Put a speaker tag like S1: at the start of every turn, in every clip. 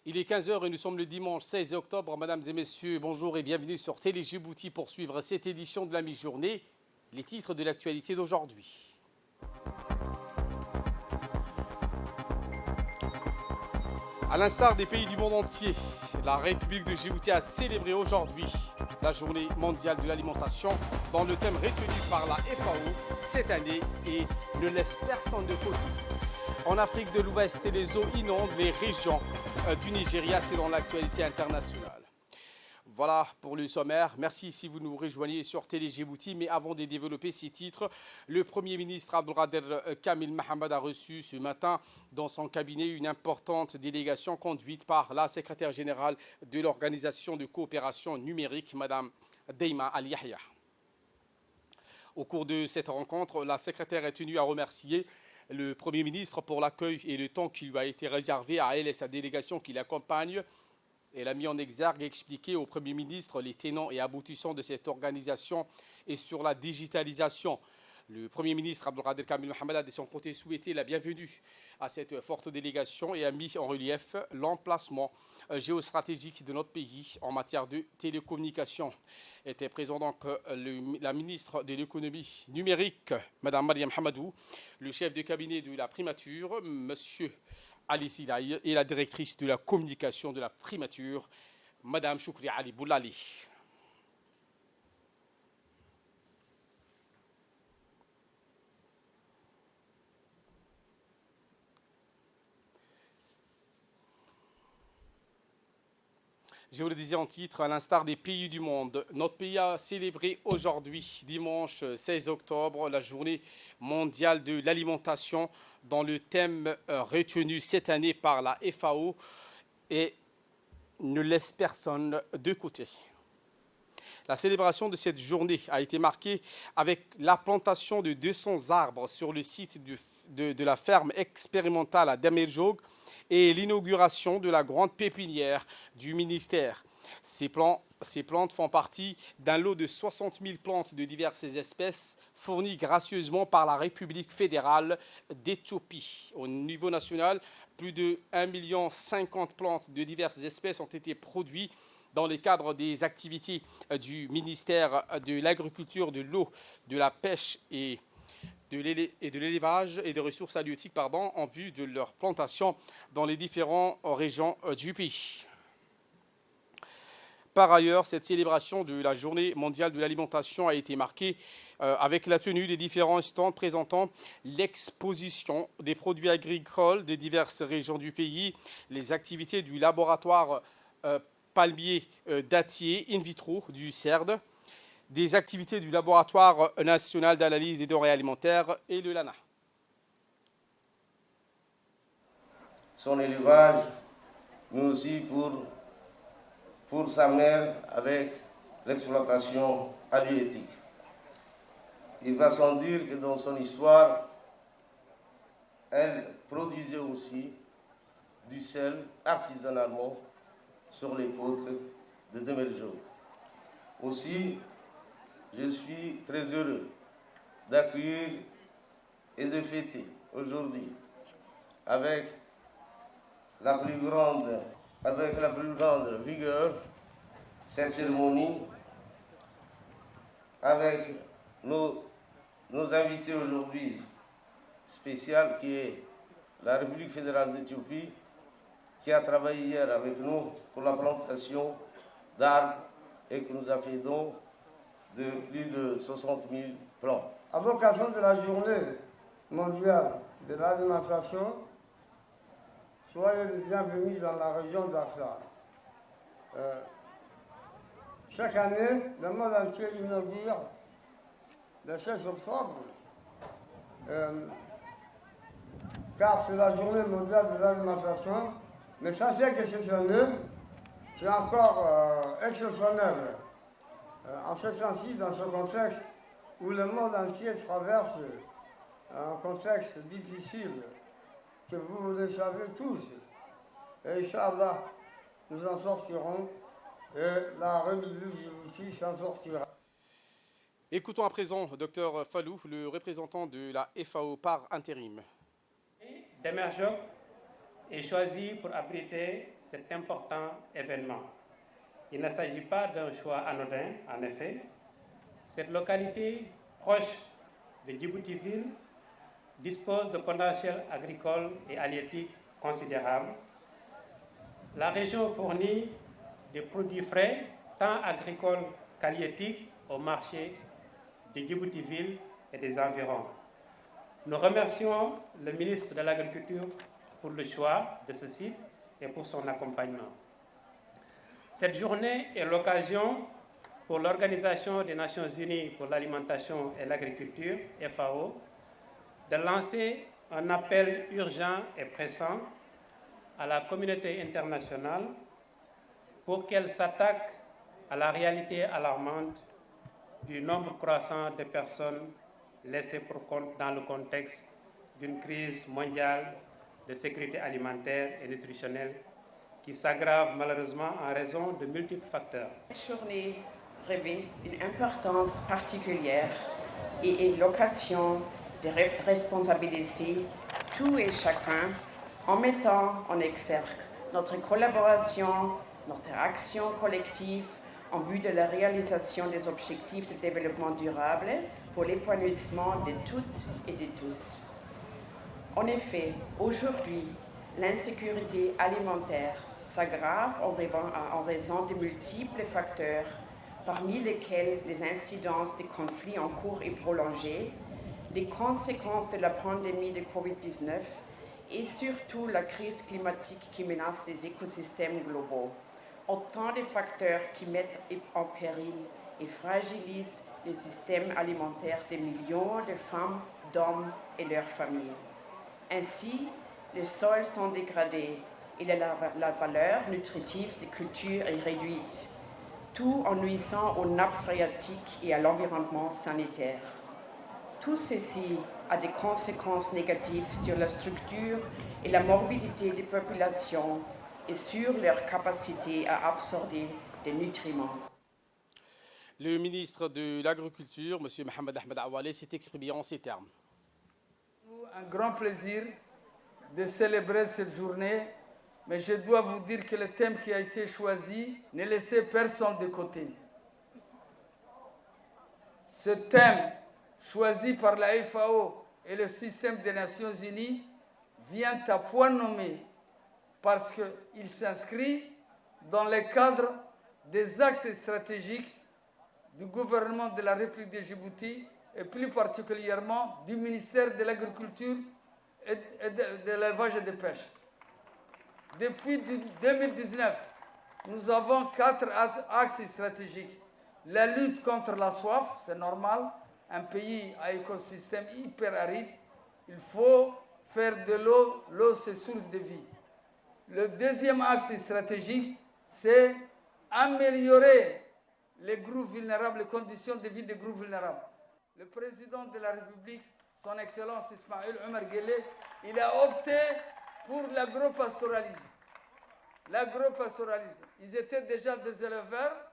S1: Il est 15 heures et nous sommes le dimanche 16 octobre. Mesdames et messieurs, bonjour et bienvenue sur Télé Djibouti pour suivre cette édition de la mi-journée. Les titres de l'actualité d'aujourd'hui. À l'instar des pays du monde entier, la République de Djibouti a célébré aujourd'hui la journée mondiale de l'alimentation dans le thème retenu par la FAO cette année et ne laisse personne de côté. En Afrique de l'Ouest, les eaux inondent les régions du Nigeria selon l'actualité internationale. Voilà pour le sommaire. Merci si vous nous rejoignez sur Télé Djibouti. Mais avant de développer ces titres, le Premier ministre Abdelkader Kamil Mahamat a reçu ce matin dans son cabinet une importante délégation conduite par la secrétaire générale de l'Organisation de coopération numérique, Madame Deima Al-Yahya. Au cours de cette rencontre, la secrétaire est tenue à remercier le Premier ministre pour l'accueil et le temps qui lui a été réservé à elle et sa délégation qui l'accompagne. Elle a mis en exergue et expliqué au Premier ministre les tenants et aboutissants de cette organisation et sur la digitalisation. Le Premier ministre Abdelkader Kamil Mahamat a de son côté souhaité la bienvenue à cette forte délégation et a mis en relief l'emplacement géostratégique de notre pays en matière de télécommunications. Était présent donc la ministre de l'économie numérique, Mme Mariam Hamadou, le chef de cabinet de la primature, M. Ali Silaï, et la directrice de la communication de la primature, Mme Choukri Ali Boulali. Je vous le disais en titre, à l'instar des pays du monde, notre pays a célébré aujourd'hui, dimanche 16 octobre, la journée mondiale de l'alimentation dans le thème retenu cette année par la FAO et ne laisse personne de côté. La célébration de cette journée a été marquée avec la plantation de 200 arbres sur le site de la ferme expérimentale à Damerjog et l'inauguration de la grande pépinière du ministère. Ces plantes font partie d'un lot de 60 000 plantes de diverses espèces fournies gracieusement par la République fédérale d'Éthiopie. Au niveau national, plus de 1,5 million de plantes de diverses espèces ont été produites dans le cadre des activités du ministère de l'Agriculture, de l'eau, de la pêche et de l'élevage et des ressources halieutiques en vue de leur plantation dans les différentes régions du pays. Par ailleurs, cette célébration de la journée mondiale de l'alimentation a été marquée avec la tenue des différents stands présentant l'exposition des produits agricoles des diverses régions du pays, les activités du laboratoire palmier dattier in vitro du CERD, des activités du laboratoire national d'analyse des denrées alimentaires et le LANA.
S2: Son élevage, mais aussi pour sa mère avec l'exploitation halieutique. Il va sans dire que dans son histoire, elle produisait aussi du sel artisanalement sur les côtes de Damerjog. Aussi, je suis très heureux d'accueillir et de fêter aujourd'hui avec la plus grande vigueur cette cérémonie avec nos invités aujourd'hui spéciaux qui est la République fédérale d'Éthiopie qui a travaillé hier avec nous pour la plantation d'arbres et qui nous a fait don de plus de 60 000 plants.
S3: À l'occasion de la journée mondiale de l'alimentation, soyez les bienvenus dans la région d'Assar. Chaque année, le monde entier inaugure le 16 octobre, car c'est la journée mondiale de l'alimentation. Mais sachez que cette année, c'est encore exceptionnel. En ce sens-ci, dans ce contexte où le monde entier traverse un contexte difficile, que vous le savez tous. Et Inch'Allah, nous en sortirons et la République Djibouti s'en sortira.
S1: Écoutons à présent Dr Fallou, le représentant de la FAO par intérim.
S4: Damerjog est choisi pour abriter cet important événement. Il ne s'agit pas d'un choix anodin, en effet. Cette localité proche de Djibouti-Ville dispose de potentiel agricole et halieutique considérables. La région fournit des produits frais, tant agricoles qu'halieutiques, au marché de Djibouti-Ville et des environs. Nous remercions le ministre de l'Agriculture pour le choix de ce site et pour son accompagnement. Cette journée est l'occasion pour l'Organisation des Nations Unies pour l'alimentation et l'agriculture, FAO, de lancer un appel urgent et pressant à la communauté internationale pour qu'elle s'attaque à la réalité alarmante du nombre croissant de personnes laissées pour compte dans le contexte d'une crise mondiale de sécurité alimentaire et nutritionnelle qui s'aggrave malheureusement en raison de multiples facteurs.
S5: Cette journée revêt une importance particulière et est l'occasion de responsabiliser tout et chacun en mettant en exergue notre collaboration, notre action collective en vue de la réalisation des objectifs de développement durable pour l'épanouissement de toutes et de tous. En effet, aujourd'hui, l'insécurité alimentaire s'aggrave en raison de multiples facteurs, parmi lesquels les incidences des conflits en cours et prolongés, les conséquences de la pandémie de Covid-19 et surtout la crise climatique qui menace les écosystèmes globaux. Autant de facteurs qui mettent en péril et fragilisent le système alimentaire de millions de femmes, d'hommes et leurs familles. Ainsi, les sols sont dégradés et la valeur nutritive des cultures est réduite, tout en nuisant aux nappes phréatiques et à l'environnement sanitaire. Tout ceci a des conséquences négatives sur la structure et la morbidité des populations et sur leur capacité à absorber des nutriments.
S1: Le ministre de l'Agriculture, M. Mohamed Ahmed Awale, s'est exprimé en ces termes.
S6: Un grand plaisir de célébrer cette journée, mais je dois vous dire que le thème qui a été choisi ne laissait personne de côté. Ce thème, choisi par la FAO et le système des Nations Unies, vient à point nommé parce qu'il s'inscrit dans le cadre des axes stratégiques du gouvernement de la République de Djibouti et plus particulièrement du ministère de l'Agriculture et de l'élevage et de pêche. Depuis 2019, nous avons 4 axes stratégiques. La lutte contre la soif, c'est normal, un pays à écosystème hyper aride, il faut faire de l'eau, l'eau c'est source de vie. Le deuxième axe stratégique, c'est améliorer les groupes vulnérables, les conditions de vie des groupes vulnérables. Le président de la République, son Excellence Ismaël Omar Guelleh, il a opté pour l'agropastoralisme. L'agropastoralisme, ils étaient déjà des éleveurs,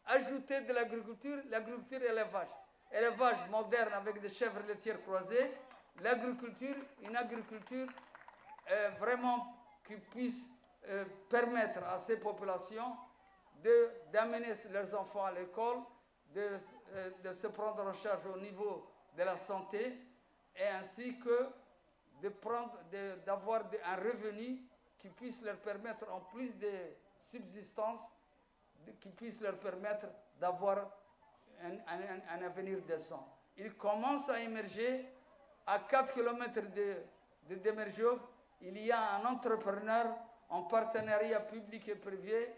S6: ajouter de l'agriculture et l'élevage. Élevage moderne avec des chèvres laitières croisées, l'agriculture, une agriculture vraiment qui puisse permettre à ces populations d'amener leurs enfants à l'école, de se prendre en charge au niveau de la santé et ainsi que d'avoir un revenu qui puisse leur permettre, en plus de subsistance, qui puisse leur permettre d'avoir un avenir décent. Il commence à émerger à 4 km de Demerjoug. Il y a un entrepreneur en partenariat public et privé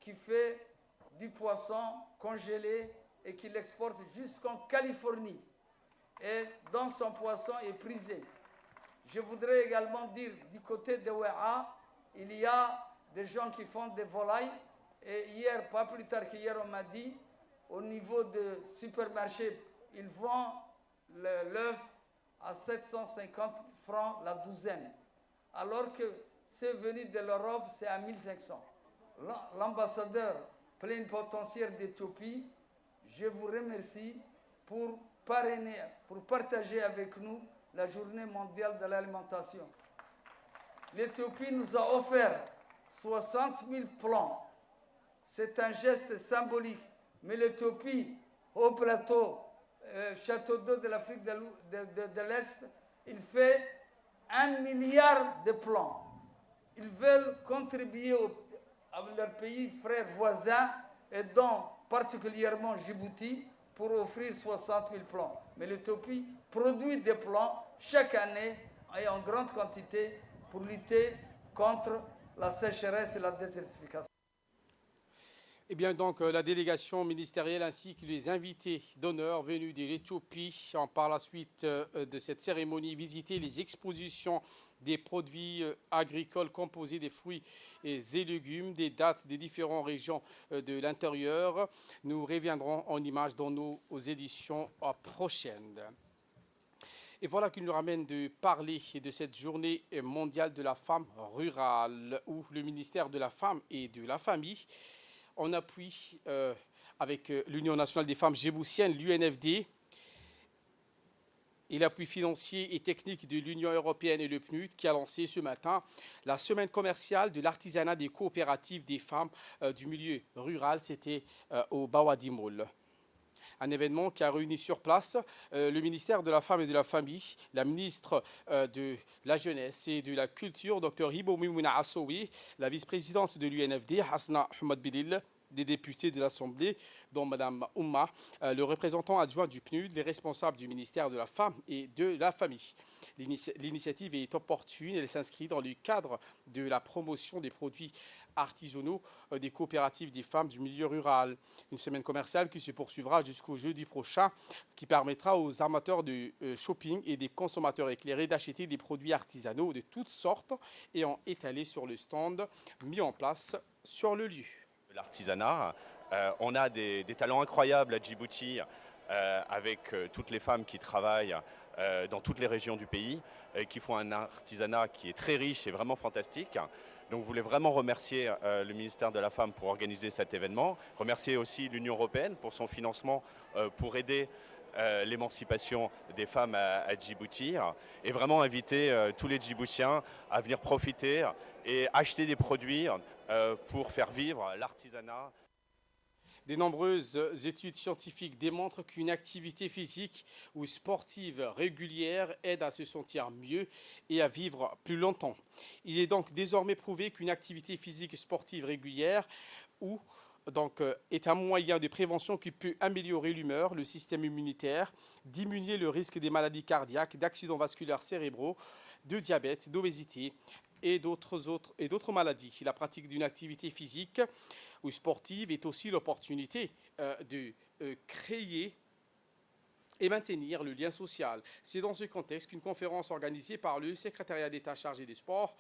S6: qui fait du poisson congelé et qui l'exporte jusqu'en Californie. Et dans son poisson est prisé. Je voudrais également dire, du côté de Ouéa, il y a des gens qui font des volailles. Et hier, pas plus tard qu'hier, on m'a dit, au niveau de supermarché, ils vendent l'œuf à 750 francs la douzaine. Alors que c'est venu de l'Europe, c'est à 1500. L'ambassadeur plénipotentiaire d'Éthiopie, je vous remercie pour parrainer, pour partager avec nous la journée mondiale de l'alimentation. L'Éthiopie nous a offert 60 000 plants. C'est un geste symbolique. Mais l'Éthiopie, au plateau, château d'eau de l'Afrique de l'Est, il fait 1 milliard de plants. Ils veulent contribuer à leur pays frères voisins et dont particulièrement Djibouti pour offrir 60 000 plants. Mais l'Éthiopie produit des plants chaque année et en grande quantité pour lutter contre la sécheresse et la désertification.
S1: Eh bien, donc, la délégation ministérielle ainsi que les invités d'honneur venus de l'Éthiopie ont par la suite de cette cérémonie visité les expositions des produits agricoles composés des fruits et légumes, des dates des différentes régions de l'intérieur. Nous reviendrons en images dans nos éditions prochaines. Et voilà qui nous ramène de parler de cette journée mondiale de la femme rurale, où le ministère de la Femme et de la Famille, en appui avec l'Union nationale des femmes djiboutiennes, l'UNFD, et l'appui financier et technique de l'Union européenne et le PNUD, qui a lancé ce matin la semaine commerciale de l'artisanat des coopératives des femmes du milieu rural. C'était au Bawadi Mall. Un événement qui a réuni sur place le ministère de la Femme et de la Famille, la ministre de la Jeunesse et de la Culture, Dr Hibo Mimouna Assoui, la vice-présidente de l'UNFD, Hasna Ahmed Bilil, des députés de l'Assemblée, dont Mme Oumma, le représentant adjoint du PNUD, les responsables du ministère de la Femme et de la Famille. L'initiative est opportune, elle s'inscrit dans le cadre de la promotion des produits artisanaux des coopératives des femmes du milieu rural. Une semaine commerciale qui se poursuivra jusqu'au jeudi prochain, qui permettra aux amateurs de shopping et des consommateurs éclairés d'acheter des produits artisanaux de toutes sortes et en étaler sur le stand mis en place sur le lieu.
S7: L'artisanat, on a des talents incroyables à Djibouti avec toutes les femmes qui travaillent dans toutes les régions du pays, qui font un artisanat qui est très riche et vraiment fantastique. Donc je voulais vraiment remercier le ministère de la Femme pour organiser cet événement, remercier aussi l'Union européenne pour son financement pour aider l'émancipation des femmes à Djibouti et vraiment inviter tous les Djiboutiens à venir profiter et acheter des produits pour faire vivre l'artisanat.
S1: De nombreuses études scientifiques démontrent qu'une activité physique ou sportive régulière aide à se sentir mieux et à vivre plus longtemps. Il est donc désormais prouvé qu'une activité physique sportive régulière est un moyen de prévention qui peut améliorer l'humeur, le système immunitaire, diminuer le risque des maladies cardiaques, d'accidents vasculaires cérébraux, de diabète, d'obésité et d'autres maladies. La pratique d'une activité physique ou sportive est aussi l'opportunité de créer et maintenir le lien social. C'est dans ce contexte qu'une conférence organisée par le secrétariat d'État chargé des sports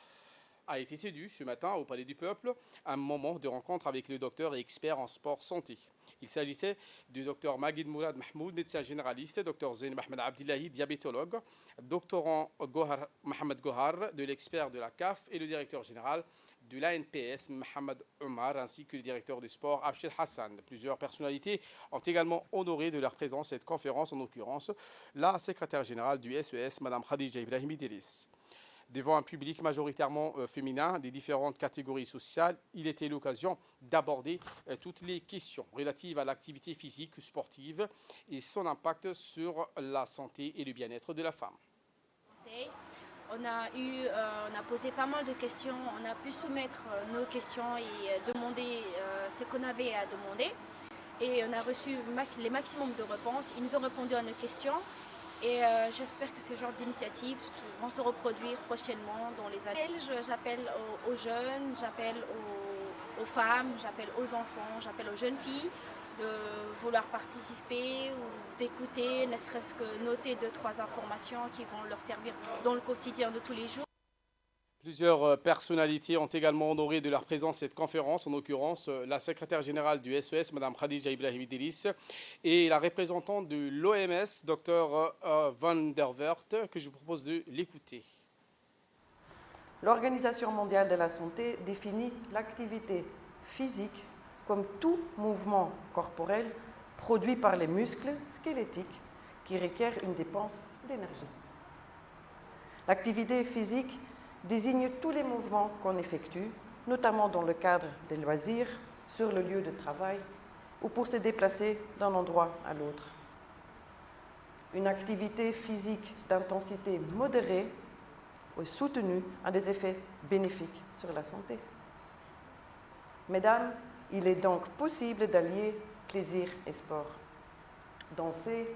S1: a été tenue ce matin au Palais du Peuple, un moment de rencontre avec le docteur et expert en sport santé. Il s'agissait du docteur Maguid Mourad Mahmoud, médecin généraliste, docteur Zain Mohamed Abdillahi, diabétologue, doctorant Mohamed Gohar, de l'expert de la CAF et le directeur général de l'ANPS, Mohamed Omar, ainsi que le directeur des sports, Abshir Hassan. Plusieurs personnalités ont également honoré de leur présence cette conférence, en l'occurrence la secrétaire générale du SES, Mme Khadija Ibrahim Idriss. Devant un public majoritairement féminin des différentes catégories sociales, il était l'occasion d'aborder toutes les questions relatives à l'activité physique ou sportive et son impact sur la santé et le bien-être de la femme.
S8: On a posé pas mal de questions, on a pu soumettre nos questions et demander ce qu'on avait à demander. Et on a reçu les maximums de réponses. Ils nous ont répondu à nos questions. Et j'espère que ce genre d'initiatives vont se reproduire prochainement dans les années. J'appelle aux jeunes, j'appelle aux femmes, j'appelle aux enfants, j'appelle aux jeunes filles de vouloir participer ou d'écouter, ne serait-ce que noter 2-3 informations qui vont leur servir dans le quotidien de tous les jours.
S1: Plusieurs personnalités ont également honoré de leur présence cette conférence, en l'occurrence la secrétaire générale du SES, Mme Khadija Ibrahim Idriss, et la représentante de l'OMS, Dr Van der Wert, que je vous propose de l'écouter.
S9: L'Organisation mondiale de la santé définit l'activité physique comme tout mouvement corporel produit par les muscles squelettiques qui requiert une dépense d'énergie. L'activité physique désigne tous les mouvements qu'on effectue notamment dans le cadre des loisirs, sur le lieu de travail ou pour se déplacer d'un endroit à l'autre. Une activité physique d'intensité modérée ou soutenue a des effets bénéfiques sur la santé. Mesdames, il est donc possible d'allier plaisir et sport. Danser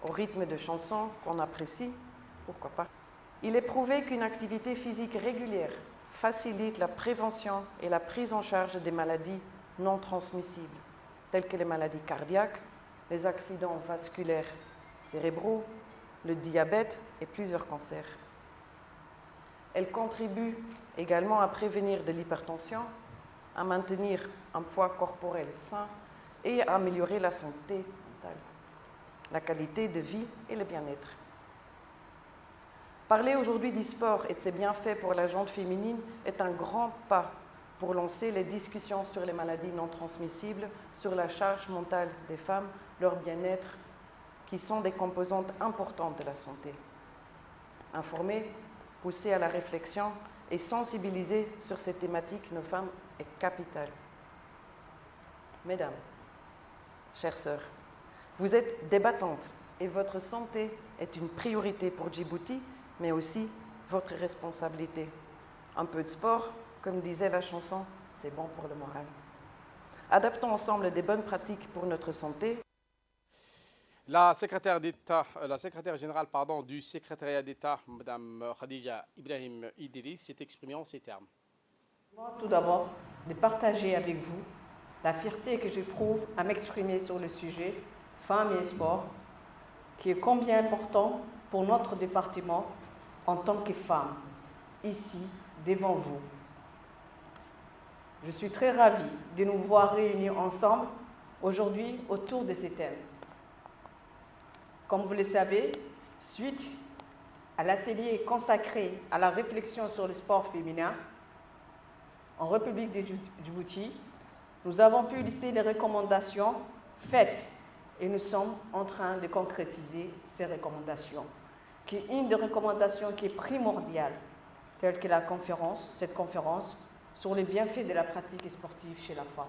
S9: au rythme de chansons qu'on apprécie, pourquoi pas. Il est prouvé qu'une activité physique régulière facilite la prévention et la prise en charge des maladies non transmissibles, telles que les maladies cardiaques, les accidents vasculaires cérébraux, le diabète et plusieurs cancers. Elle contribue également à prévenir de l'hypertension, à maintenir un poids corporel sain et à améliorer la santé mentale, la qualité de vie et le bien-être. Parler aujourd'hui du sport et de ses bienfaits pour la gente féminine est un grand pas pour lancer les discussions sur les maladies non transmissibles, sur la charge mentale des femmes, leur bien-être, qui sont des composantes importantes de la santé. Informer, pousser à la réflexion et sensibiliser sur ces thématiques nos femmes est capital. Mesdames, chères sœurs, vous êtes débattantes et votre santé est une priorité pour Djibouti, mais aussi votre responsabilité. Un peu de sport, comme disait la chanson, c'est bon pour le moral. Adaptons ensemble des bonnes pratiques pour notre santé.
S1: La secrétaire générale du secrétariat d'État, Mme Khadija Ibrahim Idriss, s'est exprimée en ces termes.
S10: Tout d'abord, de partager avec vous la fierté que j'éprouve à m'exprimer sur le sujet femmes et sport, qui est combien important pour notre département en tant que femme, ici, devant vous. Je suis très ravie de nous voir réunis ensemble aujourd'hui autour de ces thèmes. Comme vous le savez, suite à l'atelier consacré à la réflexion sur le sport féminin en République de Djibouti, nous avons pu lister les recommandations faites et nous sommes en train de concrétiser ces recommandations, qui est une des recommandations qui est primordiale, telle que cette conférence sur les bienfaits de la pratique sportive chez la femme.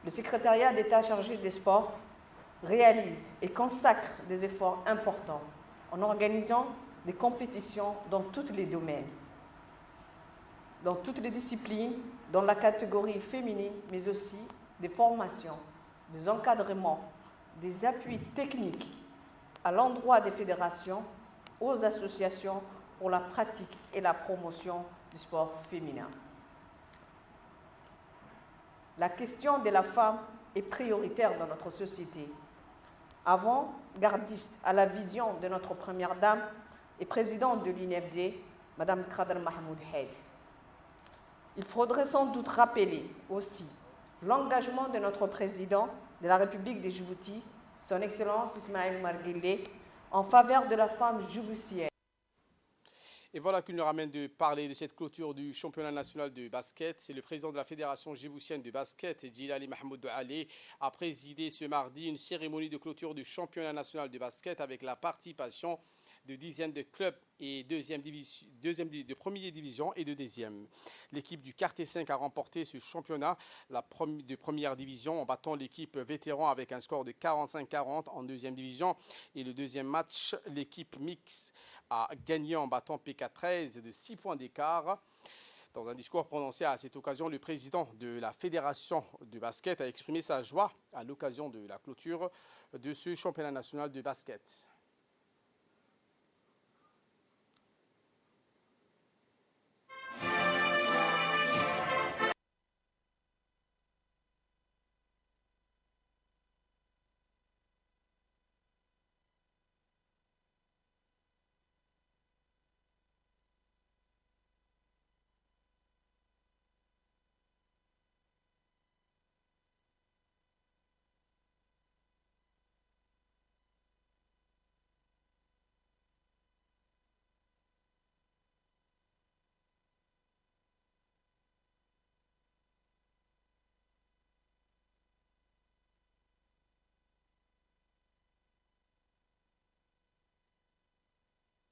S10: Le secrétariat d'État chargé des sports réalise et consacre des efforts importants en organisant des compétitions dans tous les domaines, dans toutes les disciplines, dans la catégorie féminine, mais aussi des formations, des encadrements, des appuis techniques à l'endroit des fédérations, aux associations pour la pratique et la promotion du sport féminin. La question de la femme est prioritaire dans notre société. Avant-gardiste à la vision de notre première dame et présidente de l'INFD, Mme Khadr Mahmoud Haid. Il faudrait sans doute rappeler aussi l'engagement de notre président de la République de Djibouti, son Excellence Ismaël Omar Guelleh, en faveur de la femme djiboutienne.
S1: Et voilà qu'il nous ramène de parler de cette clôture du championnat national de basket. C'est le président de la Fédération djiboutienne de basket, Djilali Mahmoud Douali, a présidé ce mardi une cérémonie de clôture du championnat national de basket avec la participation de dizaines de clubs et de première division et de deuxième. L'équipe du quartier 5 a remporté ce championnat de première division en battant l'équipe vétéran avec un score de 45-40 en deuxième division. Et le deuxième match, l'équipe mixte a gagné en battant PK13 de 6 points d'écart. Dans un discours prononcé à cette occasion, le président de la Fédération de basket a exprimé sa joie à l'occasion de la clôture de ce championnat national de basket.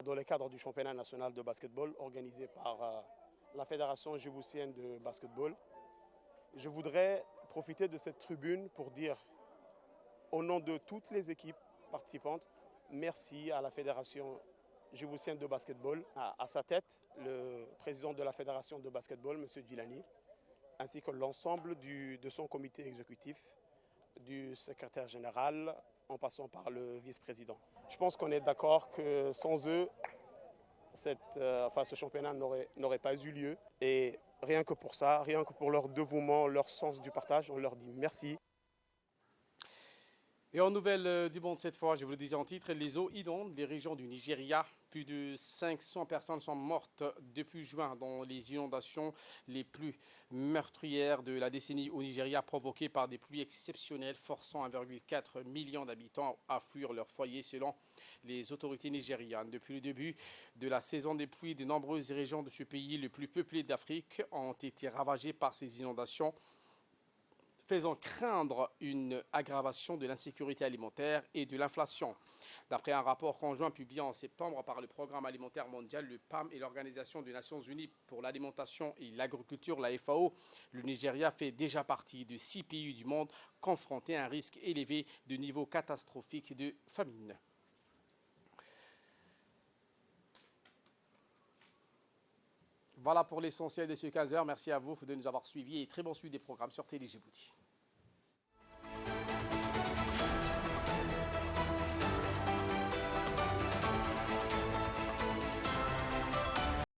S11: Dans le cadre du championnat national de basketball organisé par la Fédération djiboutienne de basketball. Je voudrais profiter de cette tribune pour dire, au nom de toutes les équipes participantes, merci à la Fédération djiboutienne de basketball, à sa tête, le président de la Fédération de basketball, M. Djilani, ainsi que l'ensemble de son comité exécutif, du secrétaire général, en passant par le vice-président. Je pense qu'on est d'accord que sans eux, ce championnat n'aurait pas eu lieu. Et rien que pour ça, rien que pour leur dévouement, leur sens du partage, on leur dit merci.
S1: Et en nouvelle du monde cette fois, je vous le disais en titre, les eaux inondent les régions du Nigeria. Plus de 500 personnes sont mortes depuis juin dans les inondations les plus meurtrières de la décennie au Nigeria, provoquées par des pluies exceptionnelles forçant 1,4 million d'habitants à fuir leur foyer selon les autorités nigérianes. Depuis le début de la saison des pluies, de nombreuses régions de ce pays le plus peuplé d'Afrique ont été ravagées par ces inondations, faisant craindre une aggravation de l'insécurité alimentaire et de l'inflation. D'après un rapport conjoint publié en septembre par le Programme alimentaire mondial, le PAM et l'Organisation des Nations Unies pour l'alimentation et l'agriculture, la FAO, le Nigeria fait déjà partie de 6 pays du monde confrontés à un risque élevé de niveau catastrophique de famine. Voilà pour l'essentiel de ce 15h. Merci à vous de nous avoir suivis et très bon suivi des programmes sur Télé Djibouti.